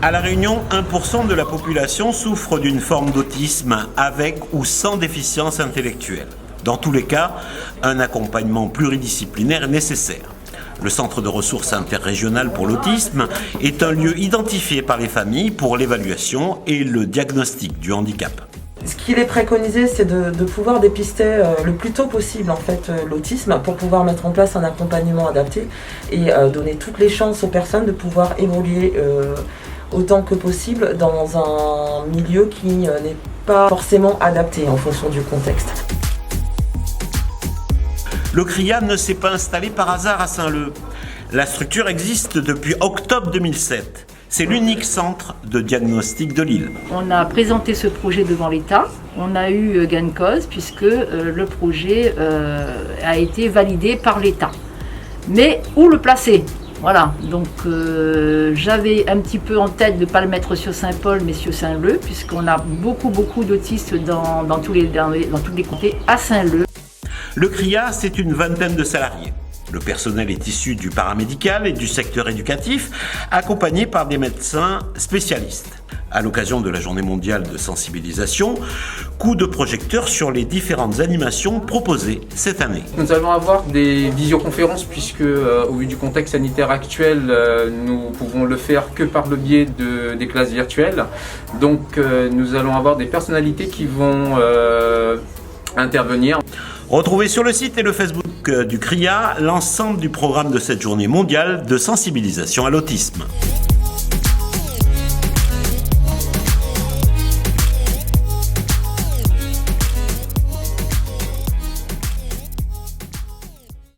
À La Réunion, 1% de la population souffre d'une forme d'autisme avec ou sans déficience intellectuelle. Dans tous les cas, un accompagnement pluridisciplinaire est nécessaire. Le Centre de ressources interrégional pour l'autisme est un lieu identifié par les familles pour l'évaluation et le diagnostic du handicap. Ce qu'il est préconisé, c'est de pouvoir dépister le plus tôt possible en fait, l'autisme pour pouvoir mettre en place un accompagnement adapté et donner toutes les chances aux personnes de pouvoir évoluer autant que possible dans un milieu qui n'est pas forcément adapté en fonction du contexte. Le CRIA ne s'est pas installé par hasard à Saint-Leu. La structure existe depuis octobre 2007. C'est l'unique centre de diagnostic de l'île. On a présenté ce projet devant l'État. On a eu gain de cause puisque le projet a été validé par l'État. Mais où le placer ? Voilà, donc j'avais un petit peu en tête de ne pas le mettre sur Saint-Paul mais sur Saint-Leu puisqu'on a beaucoup d'autistes dans tous les comtés à Saint-Leu. Le CRIA, c'est une vingtaine de salariés. Le personnel est issu du paramédical et du secteur éducatif, accompagné par des médecins spécialistes. À l'occasion de la journée mondiale de sensibilisation, coup de projecteur sur les différentes animations proposées cette année. Nous allons avoir des visioconférences puisque, au vu du contexte sanitaire actuel, nous pouvons le faire que par le biais des classes virtuelles. Donc nous allons avoir des personnalités qui vont intervenir. Retrouvez sur le site et le Facebook du CRIA l'ensemble du programme de cette journée mondiale de sensibilisation à l'autisme.